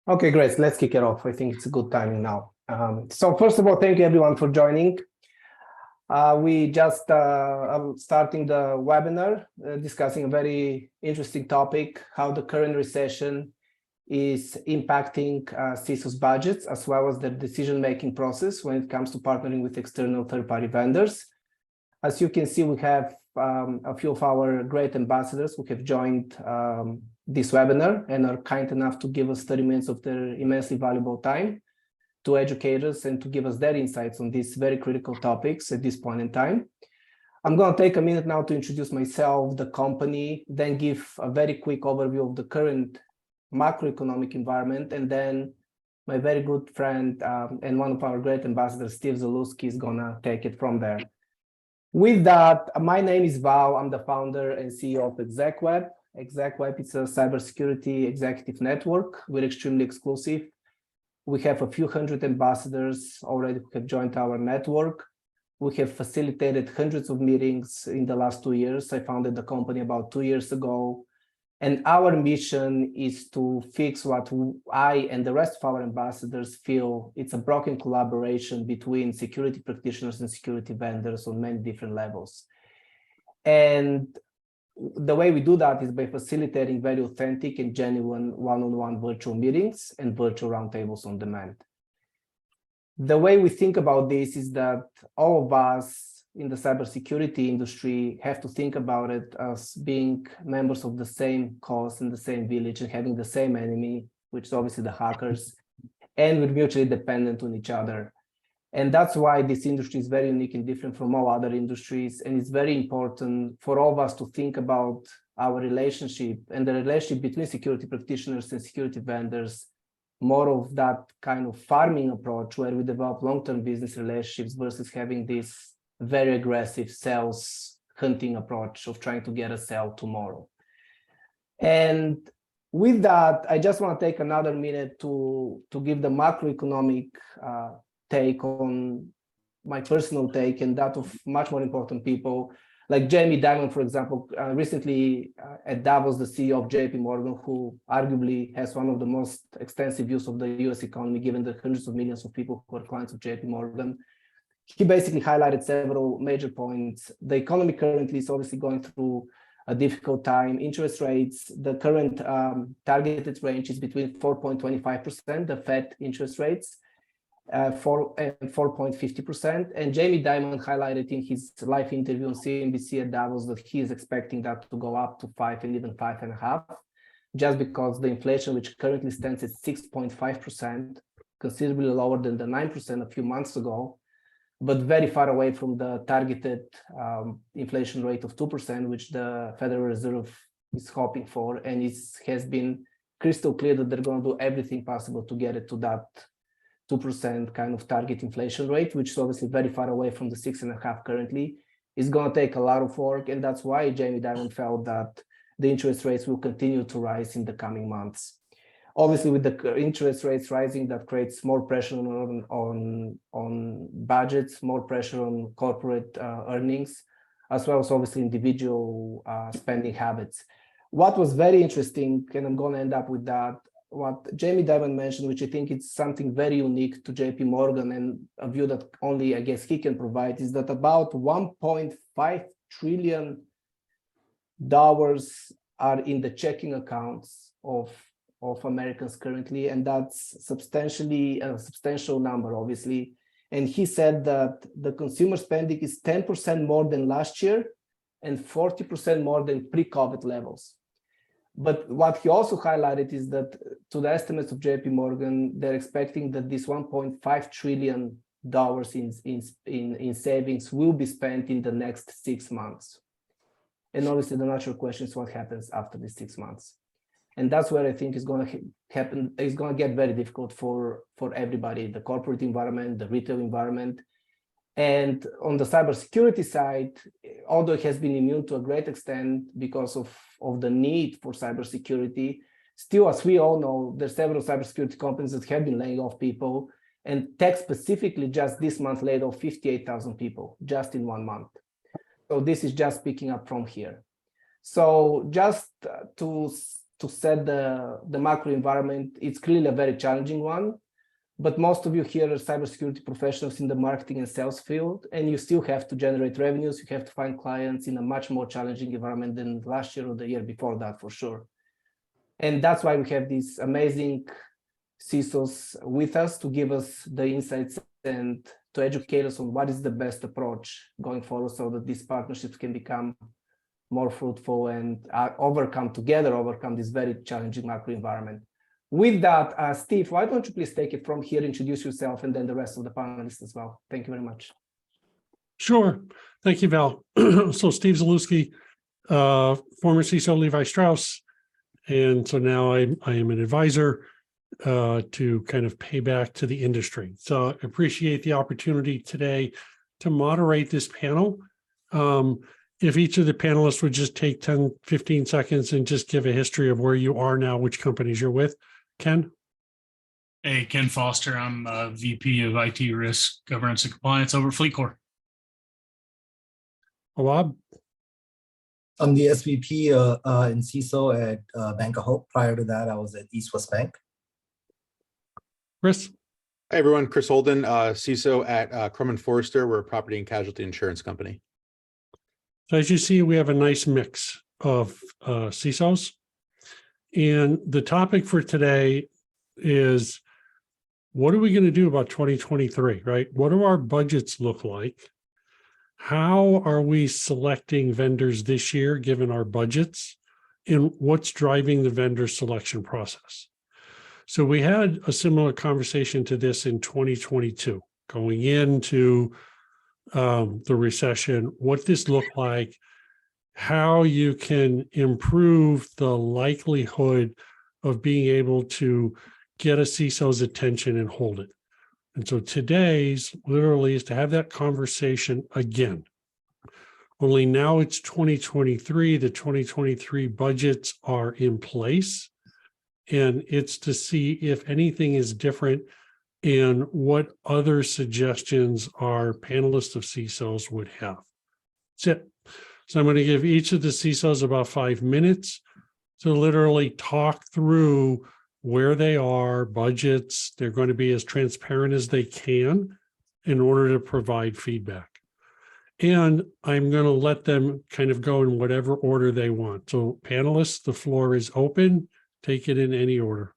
Okay, great. Let's kick it off. I think it's a good timing now. So first of all, thank you everyone for joining. We just are starting the webinar discussing a very interesting topic, how the current recession is impacting CISOs budgets, as well as their decision-making process when it comes to partnering with external third-party vendors. As you can see, we have a few of our great ambassadors who have joined this webinar and are kind enough to give us 30 minutes of their immensely valuable time to educate us and to give us their insights on these very critical topics at this point in time. I'm going to take a minute now to introduce myself, the company, then give a very quick overview of the current macroeconomic environment, and then my very good friend and one of our great ambassadors, Steve Zalewski, is going to take it from there. With that, my name is Val. I'm the founder and CEO of Execweb. Execweb is a cybersecurity executive network. We're extremely exclusive. We have a few hundred ambassadors already who have joined our network. We have facilitated hundreds of meetings in the last 2 years. I founded the company about 2 years ago. And our mission is to fix what I and the rest of our ambassadors feel it's a broken collaboration between security practitioners and security vendors on many different levels. And the way we do that is by facilitating very authentic and genuine one-on-one virtual meetings and virtual roundtables on demand. The way we think about this is that all of us in the cybersecurity industry have to think about it as being members of the same cause in the same village and having the same enemy, which is obviously the hackers, and we're mutually dependent on each other. And that's why this industry is very unique and different from all other industries. And it's very important for all of us to think about our relationship and the relationship between security practitioners and security vendors, more of that kind of farming approach where we develop long-term business relationships versus having this very aggressive sales hunting approach of trying to get a sale tomorrow. And with that, I just want to take another minute to give the macroeconomic take on my personal take and that of much more important people like Jamie Dimon, for example, recently at Davos, the CEO of JP Morgan, who arguably has one of the most extensive views of the US economy, given the hundreds of millions of people who are clients of JP Morgan. He basically highlighted several major points. The economy currently is obviously going through a difficult time. Interest rates, the current targeted range is between 4.25%, the Fed interest rates, 4.50%. And Jamie Dimon highlighted in his live interview on CNBC at Davos that he is expecting that to go up to 5 and even 5.5%, just because the inflation, which currently stands at 6.5%, considerably lower than the 9% a few months ago, but very far away from the targeted inflation rate of 2%, which the Federal Reserve is hoping for. And it has been crystal clear that they're going to do everything possible to get it to that 2% kind of target inflation rate, which is obviously very far away from the 6.5% currently. It's going to take a lot of work. And that's why Jamie Dimon felt that the interest rates will continue to rise in the coming months. Obviously, with the interest rates rising, that creates more pressure on budgets, more pressure on corporate earnings, as well as obviously individual spending habits. What was very interesting, and I'm going to end up with that, what Jamie Dimon mentioned, which I think is something very unique to JP Morgan and a view that only, I guess, he can provide, is that about $1.5 trillion are in the checking accounts of Americans currently, and that's substantially a substantial number, obviously. And he said that the consumer spending is 10% more than last year and 40% more than pre-COVID levels. But what he also highlighted is that to the estimates of JP Morgan, they're expecting that this $1.5 trillion in savings will be spent in the next 6 months. And obviously the natural question is what happens after these 6 months. And that's where I think is going to happen. It's going to get very difficult for everybody, the corporate environment, the retail environment. And on the cybersecurity side, although it has been immune to a great extent because of the need for cybersecurity, still, as we all know, there's several cybersecurity companies that have been laying off people. And tech specifically just this month laid off 58,000 people just in 1 month. So this is just picking up from here. So just to to set the macro environment, it's clearly a very challenging one. But most of you here are cybersecurity professionals in the marketing and sales field, and you still have to generate revenues. You have to find clients in a much more challenging environment than last year or the year before that, for sure. And that's why we have these amazing CISOs with us to give us the insights and to educate us on what is the best approach going forward so that these partnerships can become more fruitful and overcome this very challenging macro environment. With that, Steve, why don't you please take it from here, introduce yourself, and then the rest of the panelists as well. Thank you very much. Sure. Thank you, Val. So Steve Zalewski, former CISO Levi Strauss, and so now I am an advisor to kind of pay back to the industry. So I appreciate the opportunity today to moderate this panel. If each of the panelists would just take 10, 15 seconds and just give a history of where you are now, which companies you're with. Ken? Hey, Ken Foster. I'm VP of IT Risk, Governance, and Compliance over at FleetCor. Awab? I'm the SVP in CISO at Bank of Hope. Prior to that, I was at East West Bank. Chris? Hi, everyone. Chris Holden, CISO at Crum & Forrester. We're a property and casualty insurance company. So as you see, we have a nice mix of CISOs. And the topic for today is, what are we going to do about 2023, right? What do our budgets look like? How are we selecting vendors this year, given our budgets? And what's driving the vendor selection process? So we had a similar conversation to this in 2022, going into the recession, what this looked like, how you can improve the likelihood of being able to get a CISO's attention and hold it. And so today's literally is to have that conversation again. Only now it's 2023, the 2023 budgets are in place, and it's to see if anything is different and what other suggestions our panelists of CISOs would have. That's it. So I'm going to give each of the CISOs about 5 minutes to literally talk through where they are, budgets. They're going to be as transparent as they can in order to provide feedback. And I'm going to let them kind of go in whatever order they want. So panelists, the floor is open. Take it in any order.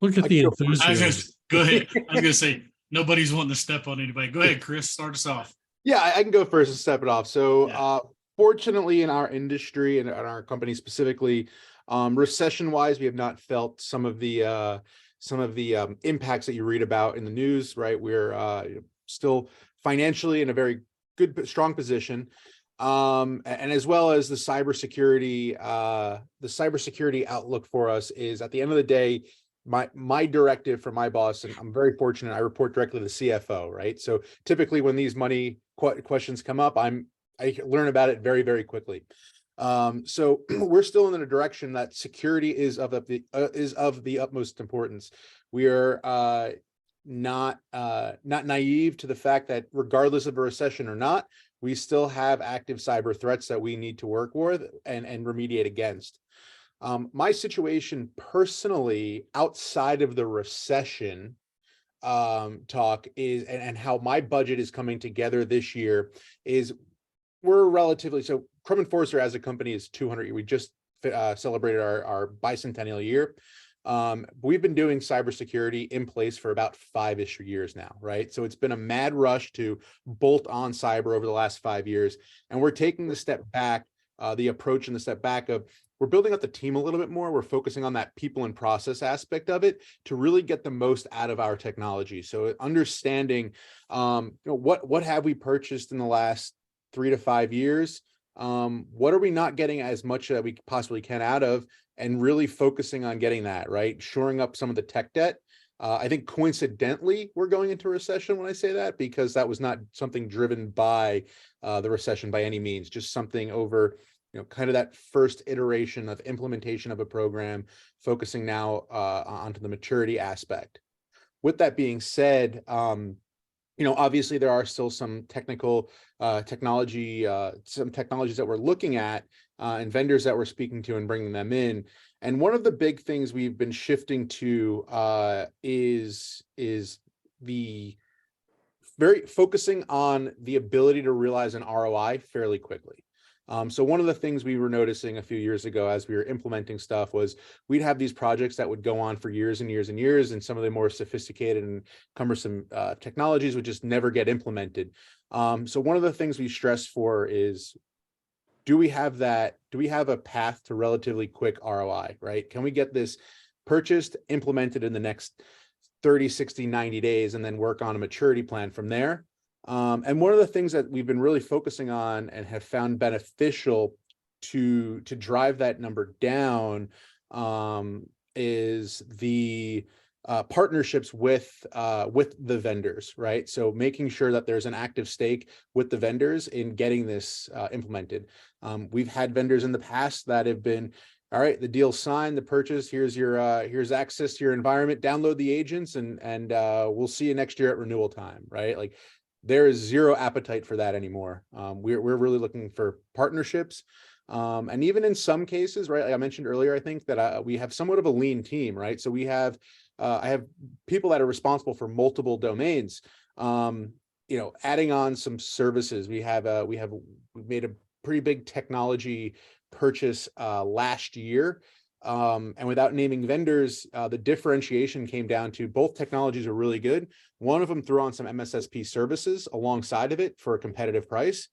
Look at the enthusiasm. Go ahead. I was going to say, nobody's wanting to step on anybody. Go ahead, Chris, start us off. Yeah, I can go first and step it off. So fortunately in our industry and our company specifically, recession-wise, we have not felt some of the impacts that you read about in the news, right? We're still financially in a very good, strong position. And as well as the cybersecurity outlook for us is, at the end of the day, my directive from my boss, and I'm very fortunate, I report directly to the CFO, right? So typically when these money questions come up, I learn about it very, very quickly. So we're still in the direction that security is of the utmost importance. We are not naive to the fact that regardless of a recession or not, we still have active cyber threats that we need to work with and remediate against. My situation personally, outside of the recession talk, is and how my budget is coming together this year is, we're relatively, so Crum & Forrester as a company is 200. We just celebrated our bicentennial year. We've been doing cybersecurity in place for about 5-ish years now, right? So it's been a mad rush to bolt on cyber over the last 5 years. And we're taking the step back, the approach and the step back of, we're building up the team a little bit more. We're focusing on that people and process aspect of it to really get the most out of our technology. So understanding what have we purchased in the last 3 to 5 years? What are we not getting as much that we possibly can out of, and really focusing on getting that, right? Shoring up some of the tech debt. I think coincidentally, we're going into recession when I say that, because that was not something driven by the recession by any means, just something over, kind of that first iteration of implementation of a program, focusing now onto the maturity aspect. With that being said, obviously there are still some technologies that we're looking at and vendors that we're speaking to and bringing them in. And one of the big things we've been shifting to is the very focusing on the ability to realize an ROI fairly quickly. So one of the things we were noticing a few years ago as we were implementing stuff was we'd have these projects that would go on for years and years and years, and some of the more sophisticated and cumbersome technologies would just never get implemented. So one of the things we stress for is, do we have a path to relatively quick ROI, right? Can we get this purchased, implemented in the next 30, 60, 90 days, and then work on a maturity plan from there? And one of the things that we've been really focusing on and have found beneficial to drive that number down is the partnerships with the vendors, right? So making sure that there's an active stake with the vendors in getting this implemented. We've had vendors in the past that have been, all right, the deal's signed, the purchase, here's access to your environment, download the agents, and we'll see you next year at renewal time, right? Like, there is zero appetite for that anymore. We're really looking for partnerships. And even in some cases, right, like I mentioned earlier, I think that we have somewhat of a lean team, right? So we have, I have people that are responsible for multiple domains, adding on some services. We made a pretty big technology purchase last year. And without naming vendors, the differentiation came down to both technologies are really good. One of them threw on some MSSP services alongside of it for a competitive price.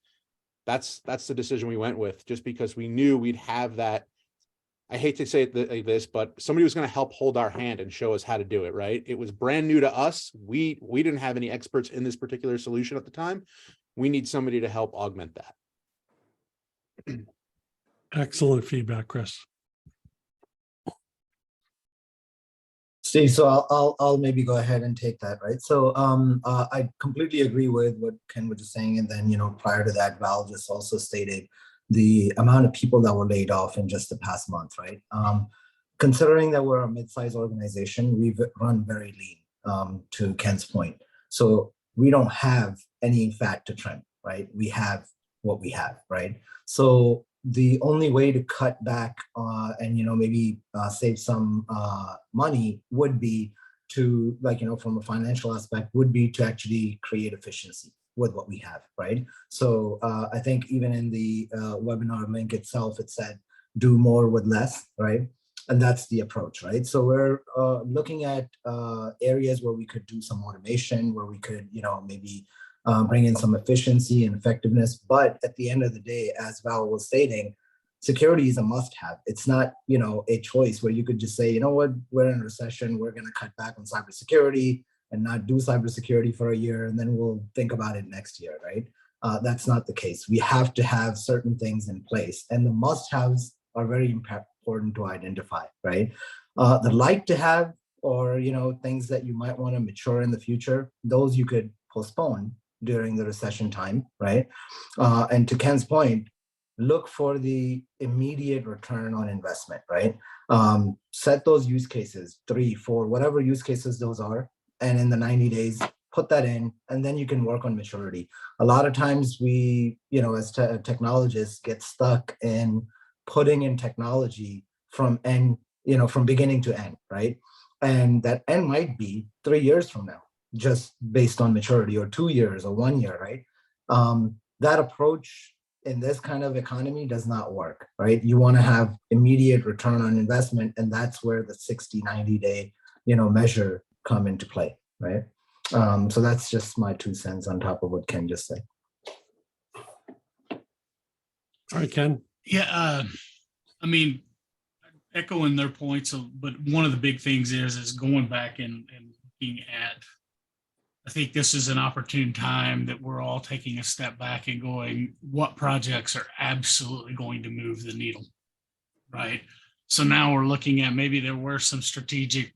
That's the decision we went with, just because we knew we'd have that. I hate to say it like this, but somebody was going to help hold our hand and show us how to do it, right? It was brand new to us. We didn't have any experts in this particular solution at the time. We need somebody to help augment that. Excellent feedback, Chris. Steve, so I'll maybe go ahead and take that, right? So I completely agree with what Ken was just saying, and then prior to that, Val just also stated the amount of people that were laid off in just the past month, right? Considering that we're a mid-sized organization, we've run very lean, to Ken's point. So we don't have any fat to trim, right? We have what we have, right? So the only way to cut back and maybe save some money would be to, from a financial aspect, would be to actually create efficiency with what we have, right? So I think even in the webinar link itself, it said do more with less, right? And that's the approach, right? So we're looking at areas where we could do some automation, where we could maybe bring in some efficiency and effectiveness. But at the end of the day, as Val was stating, security is a must-have. It's not, a choice where you could just say, you know what, we're in a recession, we're going to cut back on cybersecurity and not do cybersecurity for a year, and then we'll think about it next year, right? That's not the case. We have to have certain things in place, and the must-haves are very important to identify, right? The like to have, or things that you might want to mature in the future, those you could postpone during the recession time, right? And to Ken's point, look for the immediate return on investment, right? Set those use cases, 3, 4, whatever use cases those are, and in the 90 days, put that in, and then you can work on maturity. A lot of times we, as technologists, get stuck in putting in technology from beginning to end, right? And that end might be 3 years from now, just based on maturity, or 2 years or 1 year, right? That approach in this kind of economy does not work, right? You want to have immediate return on investment, and that's where the 60, 90 day, measure come into play, right? So that's just my 2 cents on top of what Ken just said. All right, Ken. Yeah, I mean, echoing their points, but one of the big things is going back and looking at, I think this is an opportune time that we're all taking a step back and going, what projects are absolutely going to move the needle, right? So now we're looking at, maybe there were some strategic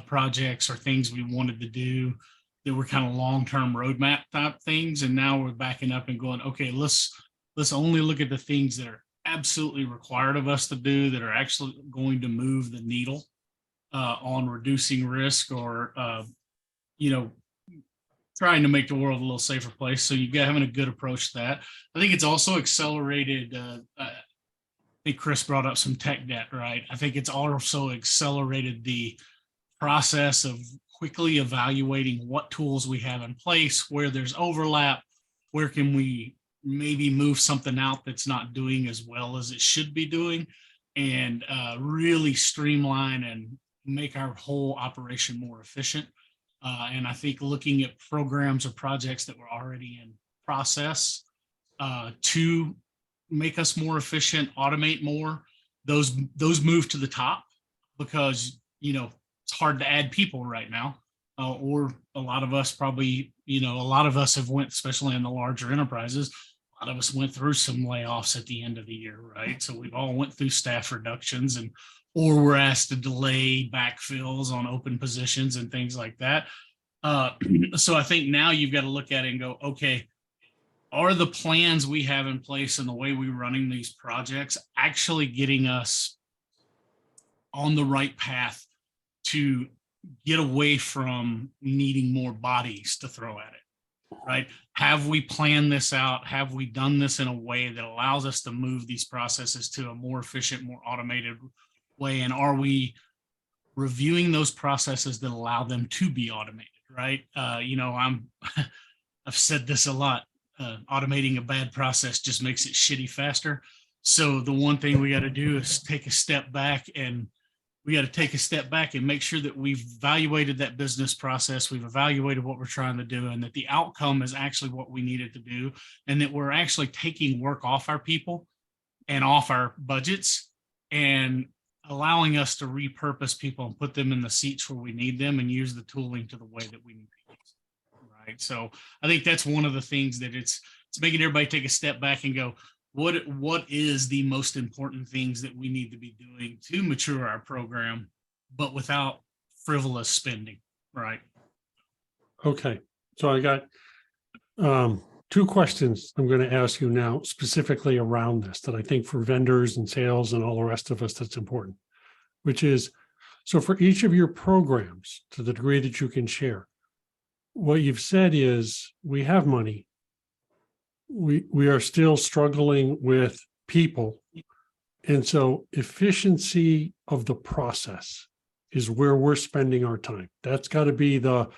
projects or things we wanted to do that were kind of long-term roadmap type things. And now we're backing up and going, okay, let's only look at the things that are absolutely required of us to do, that are actually going to move the needle on reducing risk, or, trying to make the world a little safer place. So you got having a good approach to that. I think it's also accelerated. I think Chris brought up some tech debt, right? I think it's also accelerated the process of quickly evaluating what tools we have in place, where there's overlap, where can we maybe move something out that's not doing as well as it should be doing, and really streamline and make our whole operation more efficient. And I think looking at programs or projects that were already in process to make us more efficient, automate more, those move to the top, because, you know, it's hard to add people right now. Or a lot of us probably, you know, a lot of us have went, especially in the larger enterprises, a lot of us went through some layoffs at the end of the year, right? So we've all went through staff reductions, and or we're asked to delay backfills on open positions and things like that. So I think now you've got to look at it and go, okay, are the plans we have in place and the way we're running these projects actually getting us on the right path to get away from needing more bodies to throw at it, right? Have we planned this out? Have we done this in a way that allows us to move these processes to a more efficient, more automated way? And are we reviewing those processes that allow them to be automated, right? You know, I've said this a lot, automating a bad process just makes it shitty faster. So the one thing we got to do is take a step back, and we got to take a step back and make sure that we've evaluated that business process. We've evaluated what we're trying to do, and that the outcome is actually what we needed to do. And that we're actually taking work off our people and off our budgets, and allowing us to repurpose people and put them in the seats where we need them, and use the tooling to the way that we need to use it, right? So I think that's one of the things that it's making everybody take a step back and go, what is the most important things that we need to be doing to mature our program, but without frivolous spending, right? Okay, so I got two questions I'm going to ask you now specifically around this that I think for vendors and sales and all the rest of us that's important, which is, so for each of your programs, to the degree that you can share, what you've said is we have money. We are still struggling with people. And so efficiency of the process is where we're spending our time. That's got to be the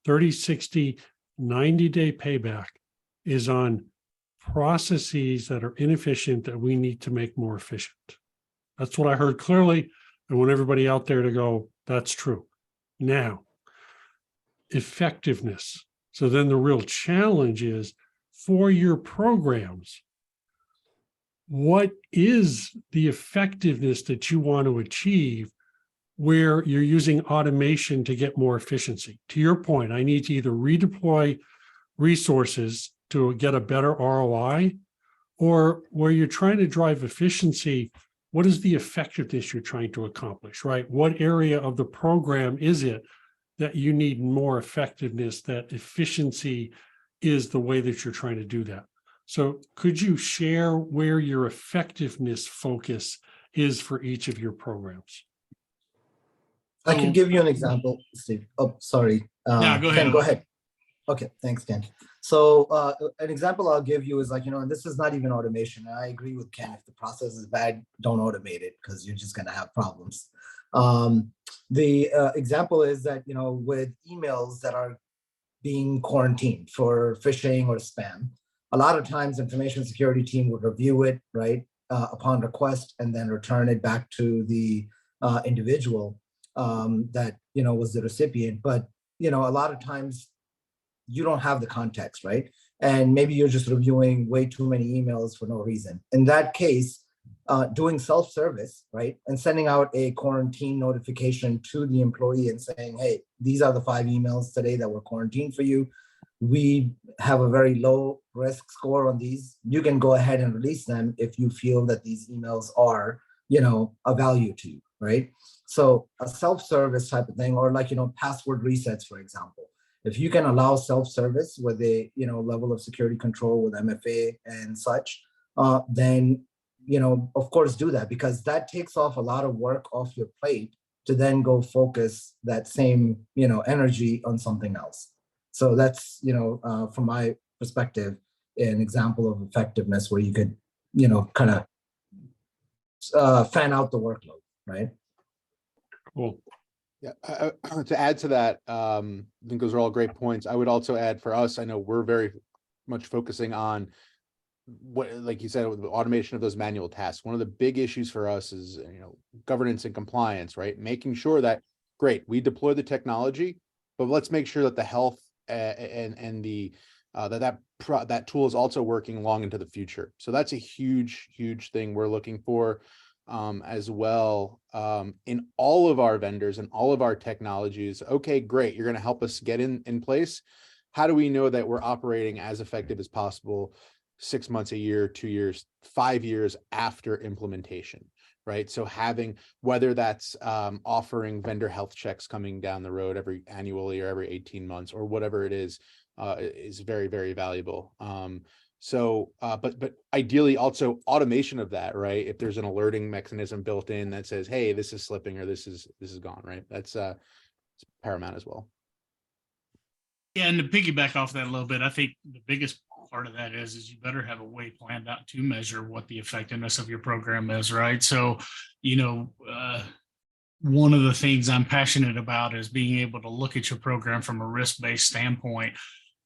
30, 60, 90-day payback is on processes that are inefficient that we need to make more efficient. That's what I heard clearly. I want everybody out there to go, that's true. Now, effectiveness. So then the real challenge is, for your programs, what is the effectiveness that you want to achieve where you're using automation to get more efficiency? To your point, I need to either redeploy resources to get a better ROI, or where you're trying to drive efficiency, what is the effectiveness you're trying to accomplish, right? What area of the program is it that you need more effectiveness, that efficiency is the way that you're trying to do that? So could you share where your effectiveness focus is for each of your programs? I can give you an example, Steve. Oh, sorry. Yeah, go ahead. Ken, go ahead. Okay, thanks, Ken. So an example I'll give you is like, and this is not even automation. I agree with Ken. If the process is bad, don't automate it, because you're just going to have problems. The example is that, with emails that are being quarantined for phishing or spam, a lot of times information security team would review it, right, upon request, and then return it back to the individual that, was the recipient. But, a lot of times you don't have the context, right? And maybe you're just reviewing way too many emails for no reason. In that case, doing self-service, right, and sending out a quarantine notification to the employee and saying, hey, these are the 5 emails today that were quarantined for you. We have a very low risk score on these. You can go ahead and release them if you feel that these emails are, a value to you, right? So a self-service type of thing, or like, password resets, for example. If you can allow self-service with a, level of security control with MFA and such, then, of course, do that, because that takes off a lot of work off your plate to then go focus that same, energy on something else. So that's, from my perspective, an example of effectiveness where you could, kind of fan out the workload, right? Cool. Yeah, to add to that, I think those are all great points. I would also add for us, I know we're very much focusing on what, like you said, with the automation of those manual tasks. One of the big issues for us is, governance and compliance, right? Making sure that, great, we deploy the technology, but let's make sure that the health and the that tool is also working long into the future. So that's a huge thing we're looking for as well in all of our vendors and all of our technologies. Okay, great, you're going to help us get in place. How do we know that we're operating as effective as possible 6 months, a year, 2 years, 5 years after implementation, right? So having, whether that's offering vendor health checks coming down the road annually or every 18 months or whatever it is very, very valuable. But ideally also automation of that, right? If there's an alerting mechanism built in that says, hey, this is slipping or this is gone, right? That's paramount as well. Yeah, and to piggyback off that a little bit, I think the biggest part of that is you better have a way planned out to measure what the effectiveness of your program is, right? So, one of the things I'm passionate about is being able to look at your program from a risk-based standpoint,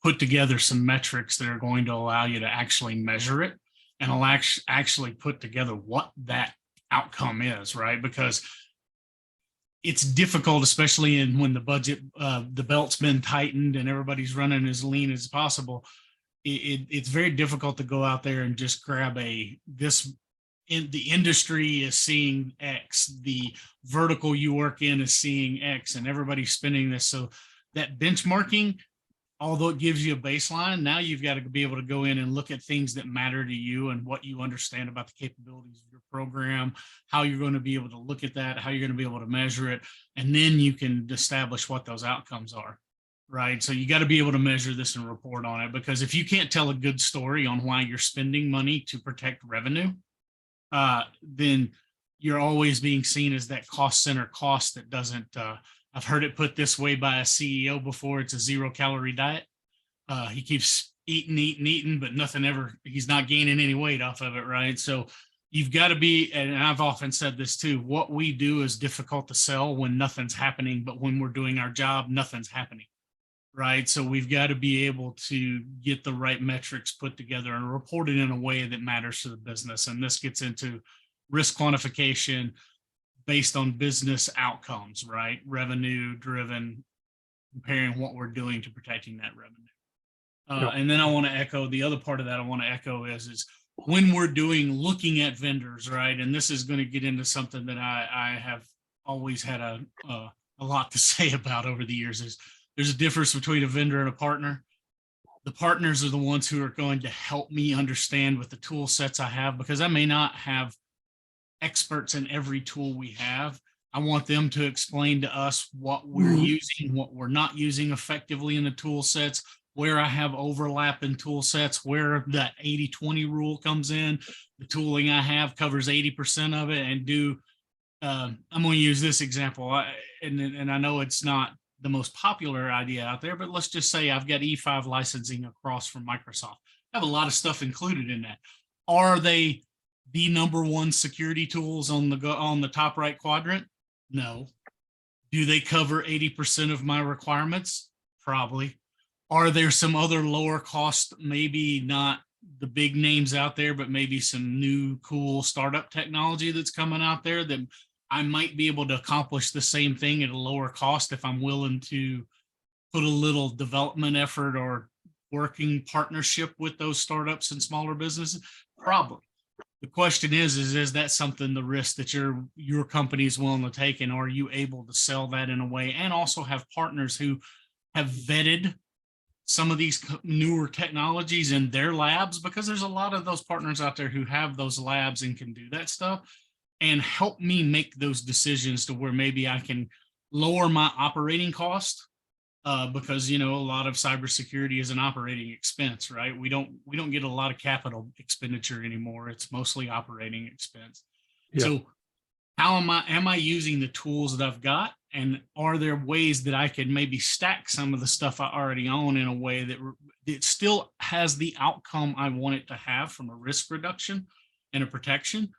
put together some metrics that are going to allow you to actually measure it and allow actually put together what that outcome is, right? Because it's difficult, especially when the budget, the belt's been tightened and everybody's running as lean as possible. It's very difficult to go out there and just grab the industry is seeing X, the vertical you work in is seeing X, and everybody's spending this. So that benchmarking, although it gives you a baseline, now you've got to be able to go in and look at things that matter to you and what you understand about the capabilities of your program, how you're going to be able to look at that, how you're going to be able to measure it, and then you can establish what those outcomes are, right? So you got to be able to measure this and report on it, because if you can't tell a good story on why you're spending money to protect revenue, then you're always being seen as that cost center cost that doesn't, I've heard it put this way by a CEO before, it's a 0-calorie diet. He keeps eating, but he's not gaining any weight off of it, right? So you've got to be, and I've often said this too, what we do is difficult to sell when nothing's happening, but when we're doing our job, nothing's happening, right? So we've got to be able to get the right metrics put together and report it in a way that matters to the business. And this gets into risk quantification based on business outcomes, right? Revenue driven, comparing what we're doing to protecting that revenue. And then I want to echo the other part of that. I want to echo is when we're looking at vendors, right? And this is going to get into something that I have always had a lot to say about over the years. Is there's a difference between a vendor and a partner. The partners are the ones who are going to help me understand with the tool sets I have, because I may not have experts in every tool we have. I want them to explain to us what we're using, what we're not using effectively in the tool sets, where I have overlap in tool sets, where that 80-20 rule comes in. The tooling I have covers 80% of it, and I'm going to use this example. And I know it's not the most popular idea out there, but let's just say I've got E5 licensing across from Microsoft. I have a lot of stuff included in that. Are they the #1 security tools on the top right quadrant? No. Do they cover 80% of my requirements? Probably. Are there some other lower cost, maybe not the big names out there, but maybe some new cool startup technology that's coming out there that I might be able to accomplish the same thing at a lower cost if I'm willing to put a little development effort or working partnership with those startups and smaller businesses? Probably. The question is that something, the risk that your company is willing to take, and are you able to sell that in a way and also have partners who have vetted some of these newer technologies in their labs? Because there's a lot of those partners out there who have those labs and can do that stuff and help me make those decisions to where maybe I can lower my operating cost. Because a lot of cybersecurity is an operating expense, right? We don't get a lot of capital expenditure anymore. It's mostly operating expense. Yeah. So how am I using the tools that I've got, And are there ways that I could maybe stack some of the stuff I already own in a way that it still has the outcome I want it to have from a risk reduction and a protection,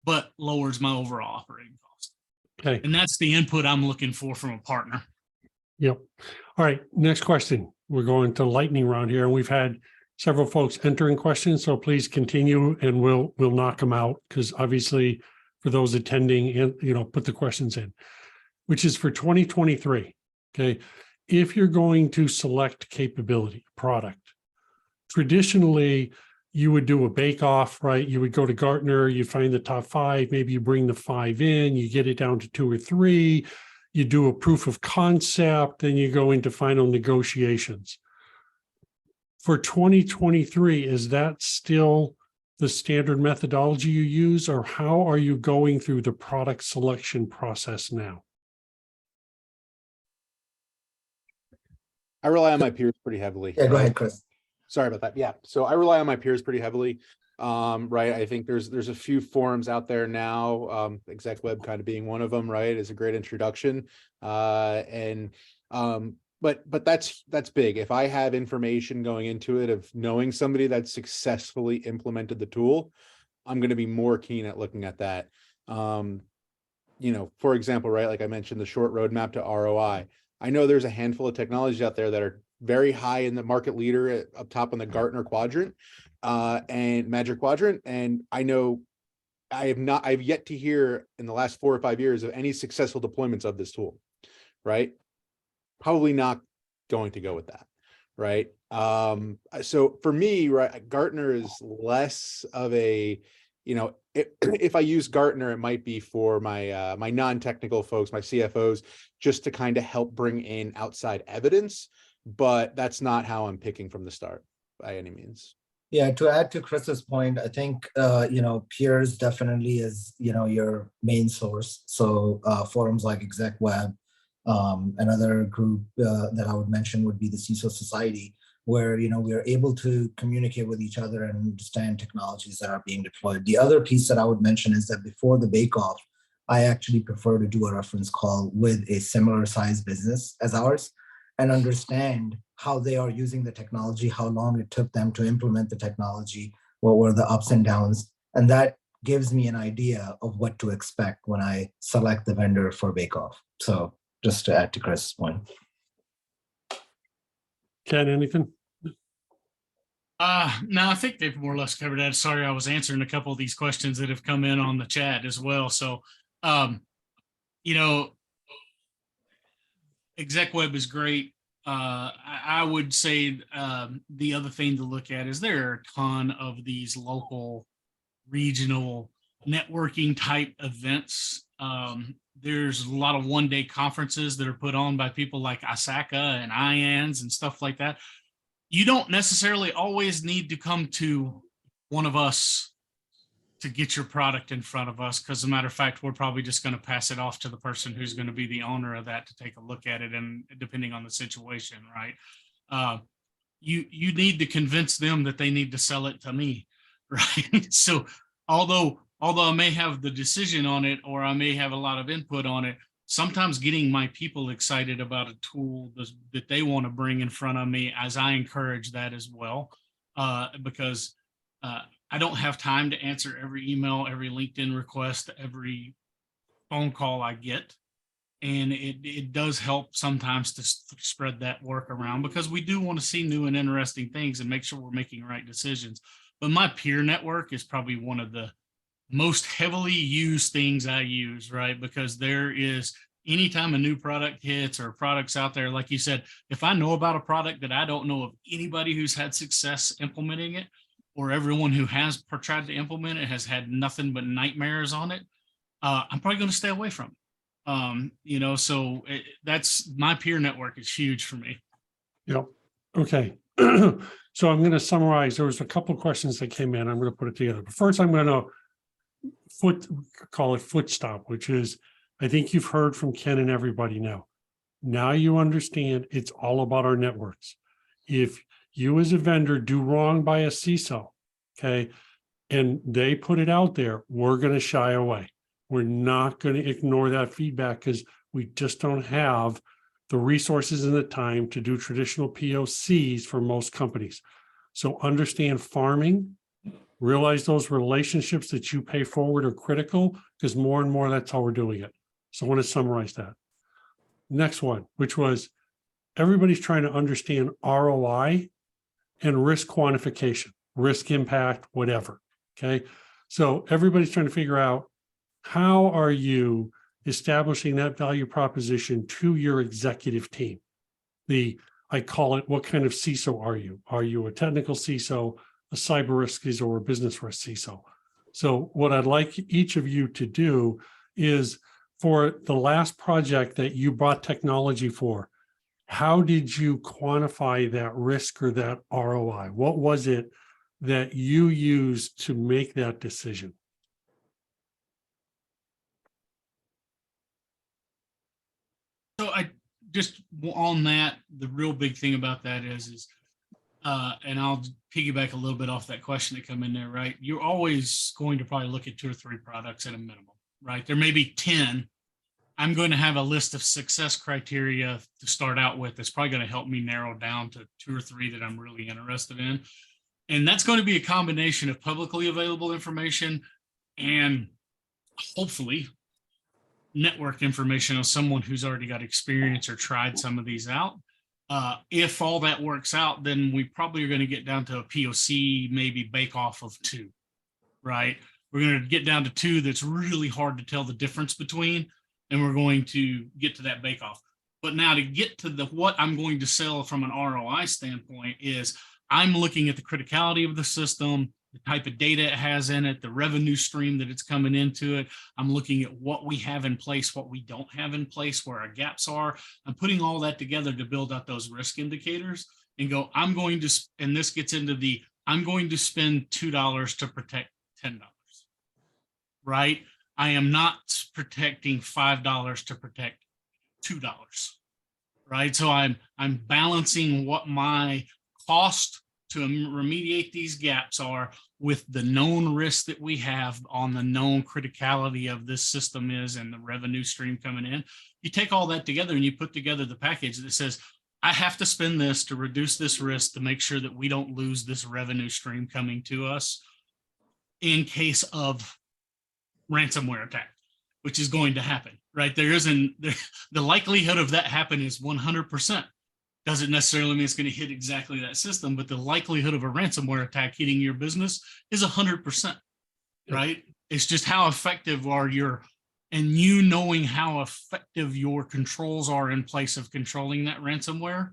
but lowers my overall operating cost? Okay. And that's the input I'm looking for from a partner. Yep. All right. Next question. We're going to lightning round here, and we've had several folks entering questions. So please continue, and we'll knock them out, because obviously for those attending, and put the questions in, which is for 2023. Okay. If you're going to select capability product, traditionally you would do a bake-off, right? You would go to Gartner, you find the top 5, maybe you bring the 5 in, you get it down to 2 or 3, you do a proof of concept, then you go into final negotiations. For 2023, is that still the standard methodology you use, or how are you going through the product selection process now? I rely on my peers pretty heavily. Yeah, go ahead, Chris. Sorry about that. Yeah. So I rely on my peers pretty heavily. Right. I think there's a few forums out there now, Execweb kind of being one of them, right? Is a great introduction. But that's big. If I have information going into it of knowing somebody that successfully implemented the tool, I'm going to be more keen at looking at that. For example, right, like I mentioned, the short roadmap to ROI. I know there's a handful of technologies out there that are very high in the market leader up top on the Gartner quadrant and Magic Quadrant. And I know I've yet to hear in the last 4 or 5 years of any successful deployments of this tool, right? Probably not going to go with that, right? So for me, right, Gartner is less of a, if I use Gartner, it might be for my my non-technical folks, my CFOs, just to kind of help bring in outside evidence. But that's not how I'm picking from the start by any means. Yeah, to add to Chris's point, I think, peers definitely is, your main source. So forums like Execweb, another group that I would mention would be the CISO Society, where, we are able to communicate with each other and understand technologies that are being deployed. The other piece that I would mention is that before the bake-off, I actually prefer to do a reference call with a similar size business as ours and understand how they are using the technology, how long it took them to implement the technology, what were the ups and downs. And that gives me an idea of what to expect when I select the vendor for bake-off. So just to add to Chris's point. Ken, anything? No, I think they've more or less covered that. Sorry, I was answering a couple of these questions that have come in on the chat as well. So, Execweb is great. I would say the other thing to look at is there are a ton of these local, regional networking type events. There's a lot of one-day conferences that are put on by people like ISACA and IANS and stuff like that. You don't necessarily always need to come to one of us to get your product in front of us, because as a matter of fact, we're probably just going to pass it off to the person who's going to be the owner of that to take a look at it, and depending on the situation, right? You need to convince them that they need to sell it to me, right? So although I may have the decision on it, or I may have a lot of input on it, sometimes getting my people excited about a tool that they want to bring in front of me, as I encourage that as well, because I don't have time to answer every email, every LinkedIn request, every phone call I get. And it does help sometimes to spread that work around, because we do want to see new and interesting things and make sure we're making right decisions. But my peer network is probably one of the most heavily used things I use, right? Because there is, anytime a new product hits or products out there, like you said, if I know about a product that I don't know of anybody who's had success implementing it, or everyone who has tried to implement it has had nothing but nightmares on it, I'm probably going to stay away from it. So that's, my peer network is huge for me. Yep. Okay. So I'm going to summarize. There was a couple of questions that came in. I'm going to put it together. But first, I'm going to call it foot stop, which is, I think you've heard from Ken and everybody now. Now you understand it's all about our networks. If you as a vendor do wrong by a CISO, okay, and they put it out there, we're going to shy away. We're not going to ignore that feedback, because We just don't have the resources and the time to do traditional POCs for most companies. So understand farming, realize those relationships that you pay forward are critical, because more and more that's how we're doing it. So I want to summarize that. Next one, which was everybody's trying to understand ROI and risk quantification, risk impact, whatever. Okay. So everybody's trying to figure out, how are you establishing that value proposition to your executive team? I call it, what kind of CISO are you? Are you a technical CISO, a cyber risk CISO, or a business risk CISO? So what I'd like each of you to do is, for the last project that you brought technology for, how did you quantify that risk or that ROI? What was it that you used to make that decision? So I just on that, the real big thing about that is and I'll piggyback a little bit off that question that come in there, right? You're always going to probably look at 2 or 3 products at a minimum, right? There may be 10. I'm going to have a list of success criteria to start out with. That's probably going to help me narrow down to 2 or 3 that I'm really interested in. And that's going to be a combination of publicly available information and hopefully network information of someone who's already got experience or tried some of these out. If all that works out, then we probably are going to get down to a POC, maybe bake off of 2, right? We're going to get down to 2 that's really hard to tell the difference between, and we're going to get to that bake off. But now to get to what I'm going to sell from an ROI standpoint is, I'm looking at the criticality of the system, the type of data it has in it, the revenue stream that it's coming into it. I'm looking at what we have in place, what we don't have in place, where our gaps are. I'm putting all that together to build out those risk indicators and go, I'm going to, and this gets into the, I'm going to spend $2 to protect $10, right? I am not protecting $5 to protect $2, right? So I'm balancing what my cost to remediate these gaps are with the known risks that we have on the known criticality of this system is, and the revenue stream coming in. You take all that together and you put together the package that says, I have to spend this to reduce this risk to make sure that we don't lose this revenue stream coming to us in case of ransomware attack, which is going to happen, right? The likelihood of that happen is 100%. Doesn't necessarily mean it's going to hit exactly that system, but the likelihood of a ransomware attack hitting your business is 100%, right? It's just how effective are your, and you knowing how effective your controls are in place of controlling that ransomware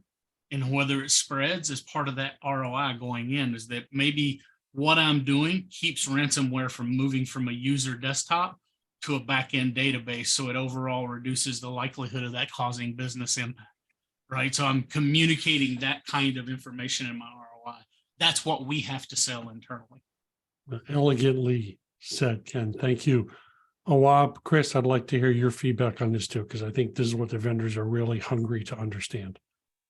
and whether it spreads is part of that ROI going in, is that maybe what I'm doing keeps ransomware from moving from a user desktop to a back-end database. So it overall reduces the likelihood of that causing business impact. Right. So I'm communicating that kind of information in my ROI. That's what we have to sell internally. Elegantly said, Ken. Thank you. Awab, Chris, I'd like to hear your feedback on this too, because I think this is what the vendors are really hungry to understand.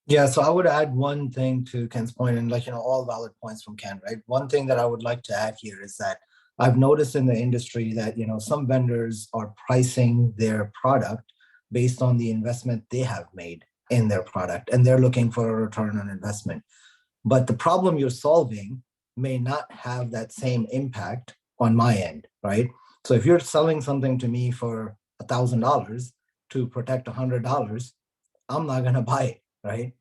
Yeah, so I would add one thing to Ken's point, and all valid points from Ken, right? One thing that I would like to add here is that I've noticed in the industry that, some vendors are pricing their product based on the investment they have made in their product, and they're looking for a return on investment. But the problem you're solving may not have that same impact on my end, right? So if you're selling something to me for $1,000 to protect $100, I'm not going to buy it, right?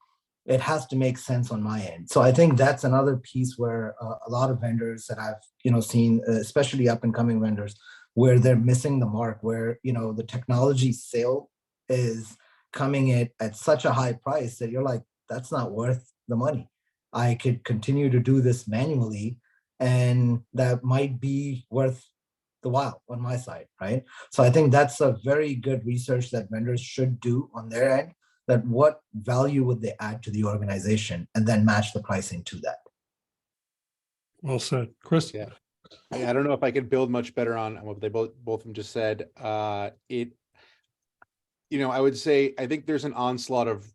It has to make sense on my end. So I think that's another piece where a lot of vendors that I've seen, especially up and coming vendors, where they're missing the mark, where the technology sale is coming in at such a high price that you're like, that's not worth the money. I could continue to do this manually, and that might be worth the while on my side, right? So I think that's a very good research that vendors should do on their end, that what value would they add to the organization, and then match the pricing to that. Well said. Chris? Yeah, I don't know if I could build much better on what they both of them just said. I would say, I think there's an onslaught of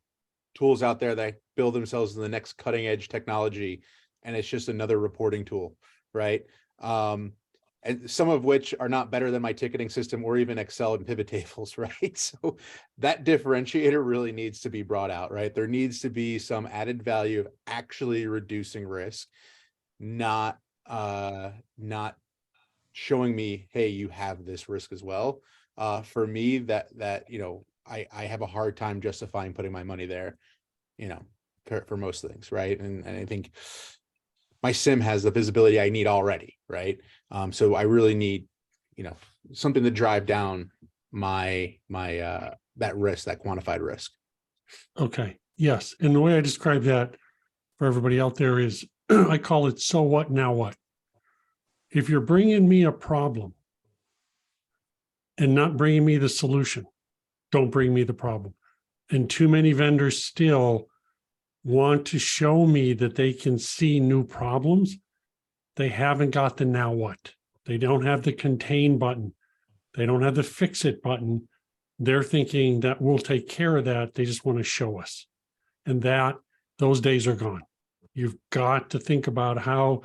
tools out there that build themselves in the next cutting edge technology, and it's just another reporting tool, right? and some of which are not better than my ticketing system or even Excel and pivot tables, right? So that differentiator really needs to be brought out, right? There needs to be some added value of actually reducing risk, not showing me, hey, you have this risk as well. For me, that I have a hard time justifying putting my money there, for most things, right? And I think my sim has the visibility I need already, right? So I really need, something to drive down my that risk, that quantified risk. Okay. Yes. And the way I describe that for everybody out there is I call it, so what, now what? If you're bringing me a problem and not bringing me the solution, don't bring me the problem. And too many vendors still want to show me that they can see new problems. They haven't got the now what. They don't have the contain button. They don't have the fix it button. They're thinking that we'll take care of that. They just want to show us. And those days are gone. You've got to think about how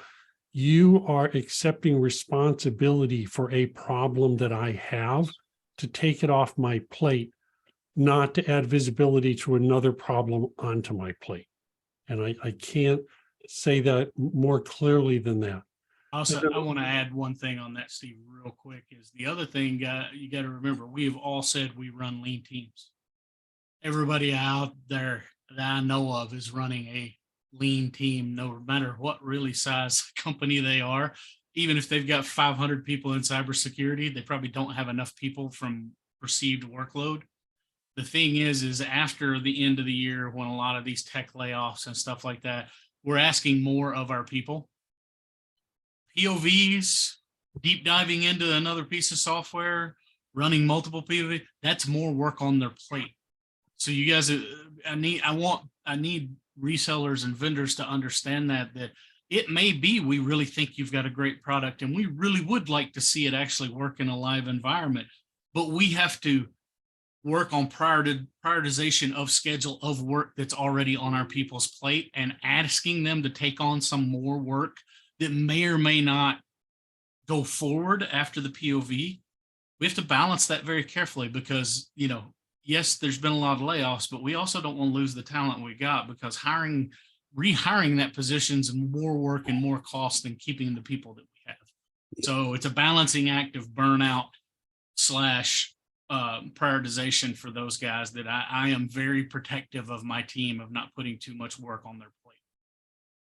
you are accepting responsibility for a problem that I have to take it off my plate, not to add visibility to another problem onto my plate. And I can't say that more clearly than that. Also, I want to add one thing on that, Steve, real quick, is the other thing you got to remember, we have all said we run lean teams. Everybody out there that I know of is running a lean team, no matter what really size company they are. Even if they've got 500 people in cybersecurity, they probably don't have enough people from perceived workload. The thing is after the end of the year, when a lot of these tech layoffs and stuff like that, we're asking more of our people. POVs, deep diving into another piece of software, running multiple POVs, that's more work on their plate. So you guys, I need resellers and vendors to understand that it may be we really think you've got a great product and we really would like to see it actually work in a live environment, but we have to work on prioritization of schedule of work that's already on our people's plate and asking them to take on some more work that may or may not go forward after the POV. We have to balance that very carefully because, yes, there's been a lot of layoffs, but we also don't want to lose the talent we got because rehiring that position's more work and more cost than keeping the people that we have. So it's a balancing act of burnout / prioritization for those guys that I am very protective of my team of not putting too much work on their plate.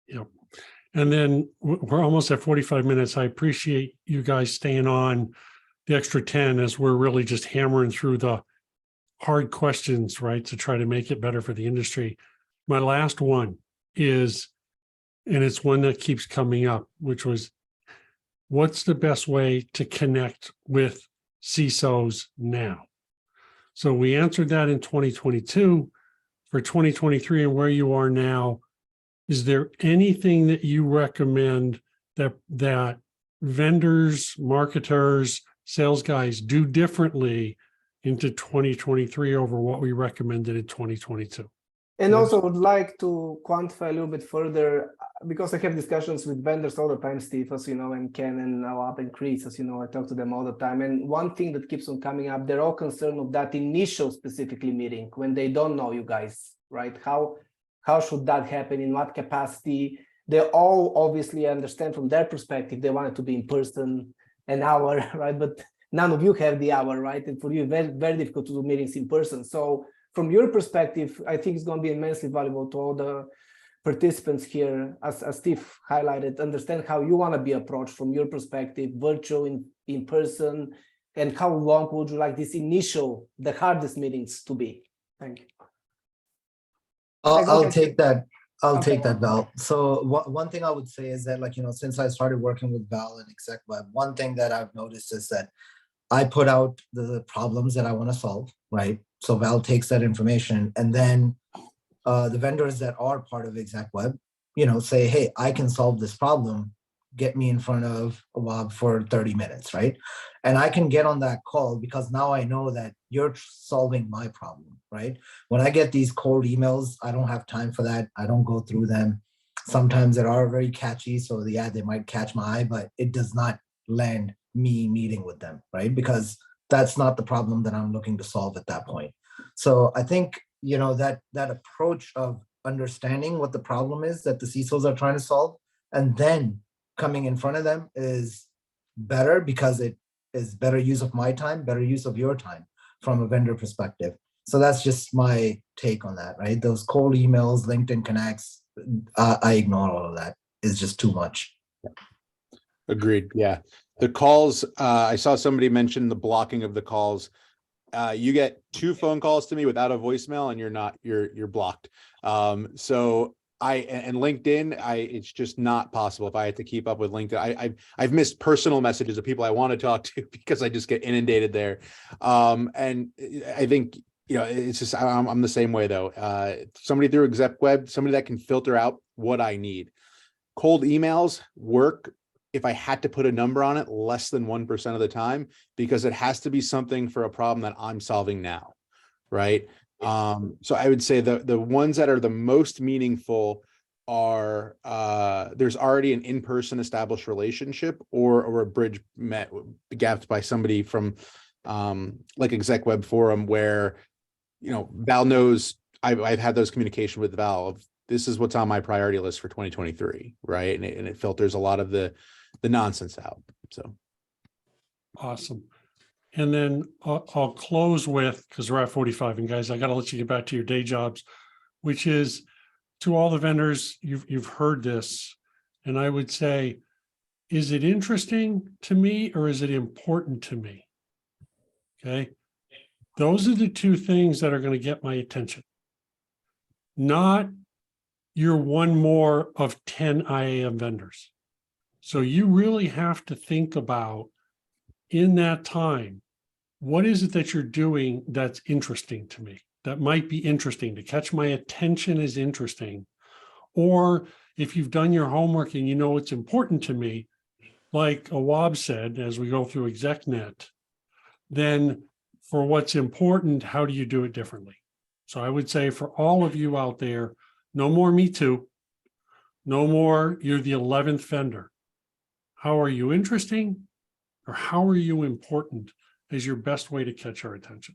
Yep. And then we're almost at 45 minutes. I appreciate you guys staying on the extra 10 as we're really just hammering through the hard questions, right, to try to make it better for the industry. My last one is, and it's one that keeps coming up, which was, what's the best way to connect with CISOs now? So we answered that in 2022. For 2023 and where you are now, is there anything that you recommend that vendors, marketers, sales guys do differently into 2023 over what we recommended in 2022? And also would like to quantify a little bit further, because I have discussions with vendors all the time, Steve, as you know, and Ken and Awab and Chris, as you know, I talk to them all the time. And one thing that keeps on coming up, they're all concerned of that initial specifically meeting when they don't know you guys, right? How should that happen? In what capacity? They all obviously understand from their perspective, they want it to be in person, an hour, right? But none of you have the hour, right? And for you, very, very difficult to do meetings in person. So from your perspective, I think it's going to be immensely valuable to all the participants here, as Steve highlighted, understand how you want to be approached from your perspective, virtual, in person, and how long would you like this initial, the hardest meetings to be? Thank you. I'll take that. I'll Okay. take that, Val. So one thing I would say is that, since I started working with Val and Execweb, one thing that I've noticed is that I put out the problems that I want to solve, right? So Val takes that information, and then the vendors that are part of Execweb, say, hey, I can solve this problem. Get me in front of Awab for 30 minutes, right? And I can get on that call because now I know that you're solving my problem, right? When I get these cold emails, I don't have time for that. I don't go through them. Sometimes they are very catchy, so yeah, they might catch my eye, but it does not land me meeting with them, right? Because that's not the problem that I'm looking to solve at that point. So I think, you know, that approach of understanding what the problem is that the CISOs are trying to solve, and then coming in front of them is better, because it is better use of my time, better use of your time from a vendor perspective. So that's just my take on that, right? Those cold emails, LinkedIn connects, I ignore all of that. It's just too much. Agreed. Yeah. The calls, I saw somebody mention the blocking of the calls. You get 2 phone calls to me without a voicemail and you're blocked. So and LinkedIn, it's just not possible if I had to keep up with LinkedIn. I've missed personal messages of people I want to talk to because I just get inundated there. And I think, you know, it's just, I'm the same way though. Somebody through Execweb, somebody that can filter out what I need. Cold emails work, if I had to put a number on it, less than 1% of the time, because it has to be something for a problem that I'm solving now, right? So I would say the ones that are the most meaningful are there's already an in-person established relationship, or a bridge gapped by somebody from like Execweb forum, where, you know, Val knows I've had those communication with Val of, this is what's on my priority list for 2023, right? And it filters a lot of the nonsense out. So Awesome. And then I'll close with, because we're at 45, and guys, I got to let you get back to your day jobs, which is, to all the vendors, you've heard this, and I would say, is it interesting to me or is it important to me? Okay. Those are the 2 things that are going to get my attention. Not you're one more of 10 IAM vendors. So you really have to think about, in that time, what is it that you're doing that's interesting to me, that might be interesting, to catch my attention is interesting. Or if you've done your homework and you know it's important to me, like Awab said, as we go through ExecNet, then for what's important, how do you do it differently? So I would say, for all of you out there, no more me too, no more you're the 11th vendor. How are you interesting, or how are you important, is your best way to catch our attention.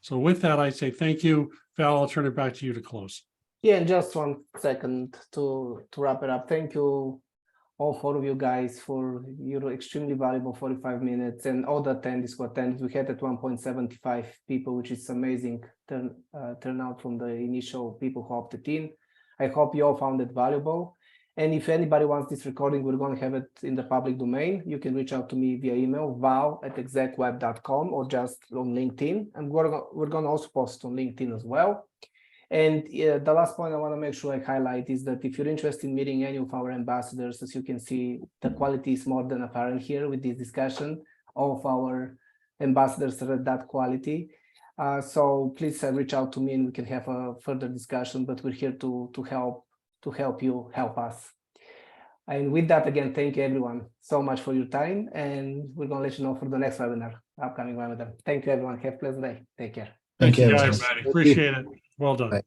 So with that, I say thank you. Val, I'll turn it back to you to close. Yeah, and just 1 second to wrap it up. Thank you, all 4 of you guys, for your extremely valuable 45 minutes, and all the attendees who attended. We had at 1.75 people, which is amazing turnout from the initial people who opted in. I hope you all found it valuable. And if anybody wants this recording, we're going to have it in the public domain. You can reach out to me via email, val@execweb.com, or just on LinkedIn. And we're going to also post on LinkedIn as well. And the last point I want to make sure I highlight is that if you're interested in meeting any of our ambassadors, as you can see, the quality is more than apparent here with this discussion. All of our ambassadors are at that quality. So please reach out to me and we can have a further discussion, but we're here to help you help us. And with that, again, thank you everyone so much for your time, and we're going to let you know for the next upcoming webinar. Thank you everyone. Have a pleasant day. Take care. Thank you, guys. everyone. Appreciate it. Well done. Bye.